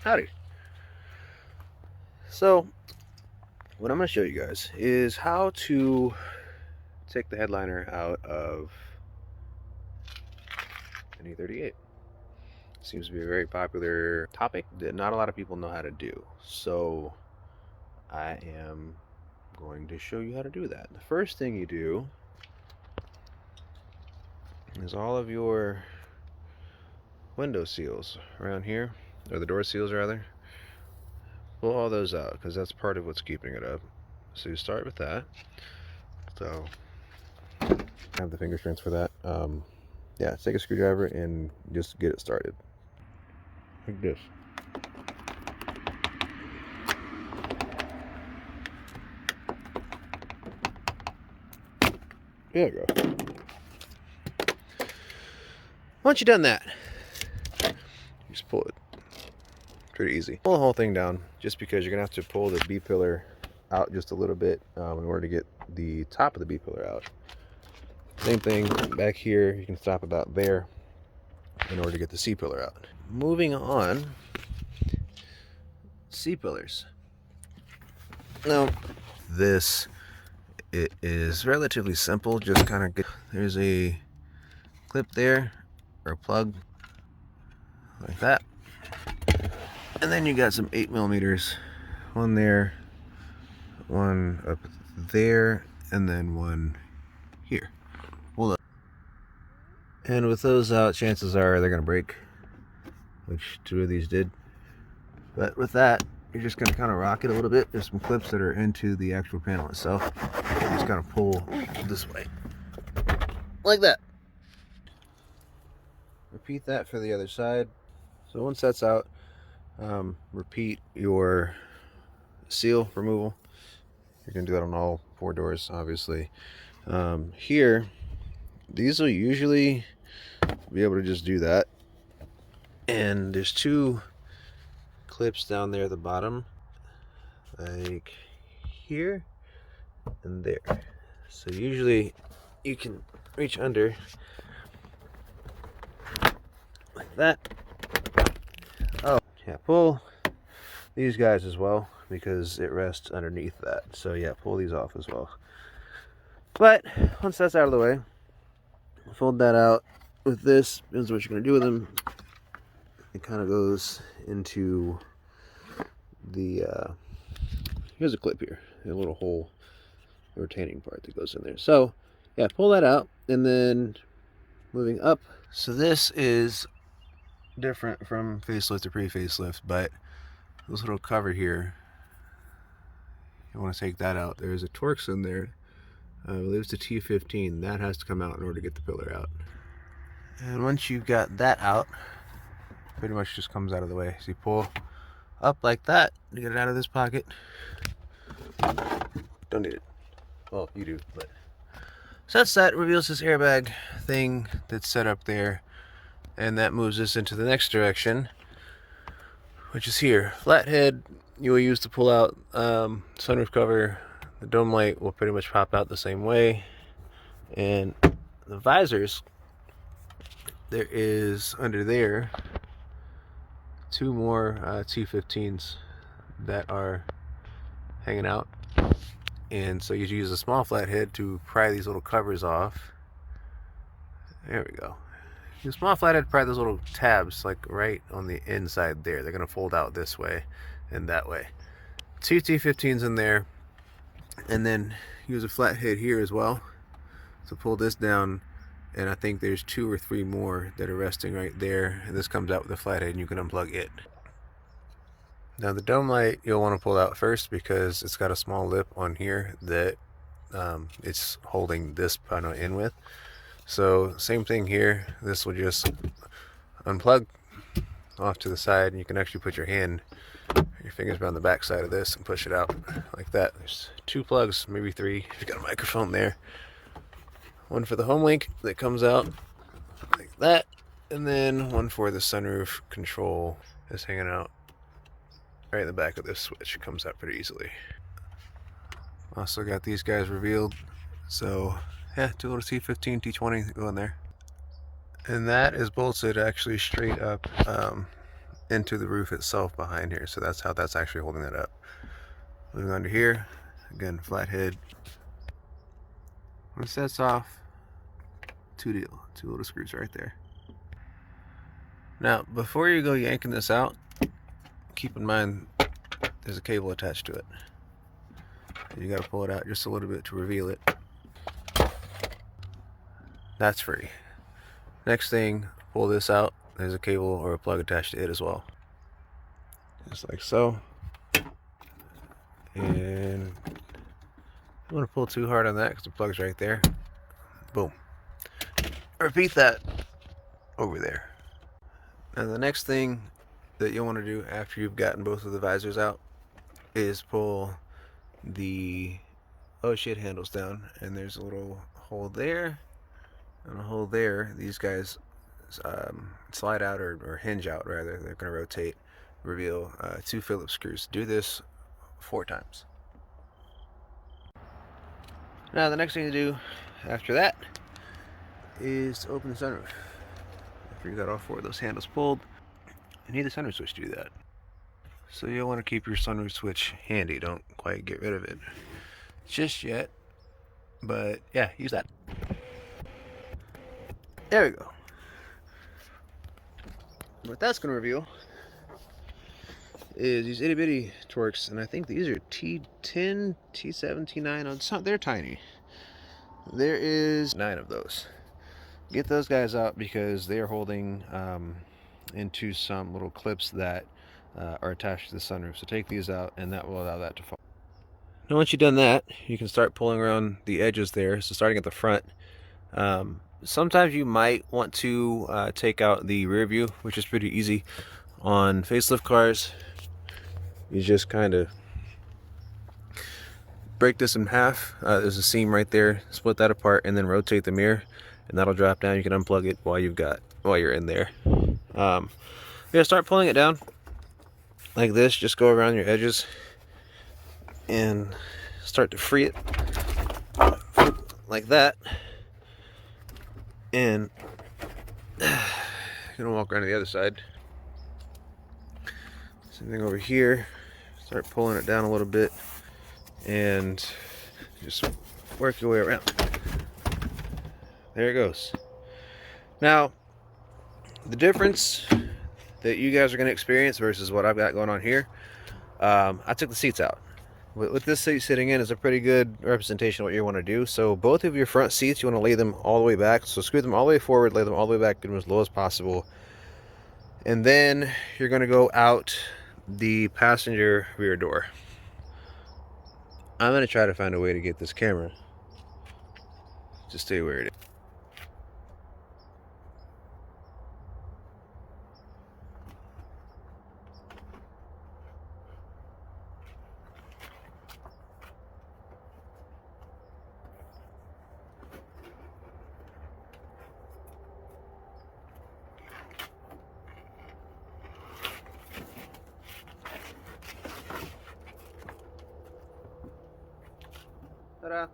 Howdy. So, what I'm going to show you guys is how to take the headliner out of an E38. Seems to be a very popular topic that not a lot of people know how to do. So, I am going to show you how to do that. The first thing you do is all of your window seals around here, or the door seals rather. Pull all those out because that's part of what's keeping it up. So you start with that. So I have the finger strength for that. Yeah, take a screwdriver and just get it started like this. There you go. Once you've done that, just pull it. Pretty easy. Pull the whole thing down, just because you're gonna have to pull the B pillar out just a little bit in order to get the top of the B pillar out. Same thing back here, you can stop about there in order to get the C pillar out. Moving on, C pillars. Now, it is relatively simple. Just kind of get, there's a clip there, or a plug, like that. And then you got some 8mm, one there, one up there, and then one here. Hold up. And with those out, chances are they're gonna break, which 2 of these did. But with that, you're just gonna kind of rock it a little bit. There's some clips that are into the actual panel itself. You just gotta pull this way, like that. Repeat that for the other side. So once that's out, repeat your seal removal. You're gonna do that on all 4 doors, obviously. Here, these will usually be able to just do that. And there's 2 clips down there at the bottom, like here and there. So usually you can reach under like that. Oh yeah, pull these guys as well because it rests underneath that. So yeah, pull these off as well. But once that's out of the way, fold that out. With this, is what you're going to do with them. It kind of goes into the here's a clip here, a little hole, a retaining part that goes in there. So yeah, pull that out, and then moving up. So this is different from facelift to pre-facelift, but this little cover here, you want to take that out. There's a Torx in there. I believe it's a T15. That has to come out in order to get the pillar out. And once you've got that out, pretty much just comes out of the way. So you pull up like that to get it out of this pocket. Don't need it. Well, you do, but so that's that. Reveals this airbag thing that's set up there, and that moves us into the next direction, which is here. Flathead you will use to pull out sunroof cover. The dome light will pretty much pop out the same way, and the visors, there is under there 2 more T15s that are hanging out, and so you use a small flathead to pry these little covers off. There we go. The small flathead, pry those little tabs like right on the inside there. They're gonna fold out this way and that way. 2 T15s in there, and then use a flathead here as well to pull this down. And I think there's 2 or 3 more that are resting right there, and this comes out with the flathead and you can unplug it. Now the dome light you'll want to pull out first because it's got a small lip on here that it's holding this panel in with. So same thing here, this will just unplug off to the side, and you can actually put your fingers around the back side of this and push it out like that. There's 2 plugs, maybe 3 if you got a microphone there. One for the home link that comes out like that, and then one for the sunroof control is hanging out right in the back of this switch. It comes out pretty easily. Also got these guys revealed. So yeah, 2 little T15, T20 go in there. And that is bolted actually straight up into the roof itself behind here. So that's how that's actually holding it up. Moving under here, again, flathead. Once that's off, two little screws right there. Now, before you go yanking this out, keep in mind there's a cable attached to it. You got to pull it out just a little bit to reveal it. That's free. Next thing, pull this out. There's a cable or a plug attached to it as well. Just like so. And you don't want to pull too hard on that because the plug's right there. Boom. Repeat that over there. Now the next thing that you'll want to do after you've gotten both of the visors out is pull the oh shit handles down, and there's a little hole there and a hole there. These guys slide out or hinge out rather. They're going to rotate, reveal 2 Phillips screws. Do this 4 times. Now the next thing to do after that is to open the sunroof. After you got all 4 of those handles pulled, you need the sunroof switch to do that. So you'll want to keep your sunroof switch handy. Don't quite get rid of it just yet, but yeah, use that. There we go. What that's going to reveal is these itty bitty Torx, and I think these are T10, T7, T9. They're tiny. There is 9 of those. Get those guys out because they are holding into some little clips that are attached to the sunroof. So take these out, and that will allow that to fall. Now once you've done that, you can start pulling around the edges there. So starting at the front, sometimes you might want to take out the rear view, which is pretty easy. On facelift cars, you just kind of break this in half. There's a seam right there. Split that apart and then rotate the mirror, and that'll drop down. You can unplug it while you're in there. Yeah, start pulling it down like this. Just go around your edges and start to free it like that. And you're gonna walk around to the other side. Same thing over here. Start pulling it down a little bit and just work your way around. There it goes. Now, the difference that you guys are going to experience versus what I've got going on here, I took the seats out. With this seat sitting in is a pretty good representation of what you want to do. So both of your front seats, you want to lay them all the way back. So screw them all the way forward, lay them all the way back, get them as low as possible. And then you're going to go out the passenger rear door. I'm going to try to find a way to get this camera to stay where it is. Ta-da!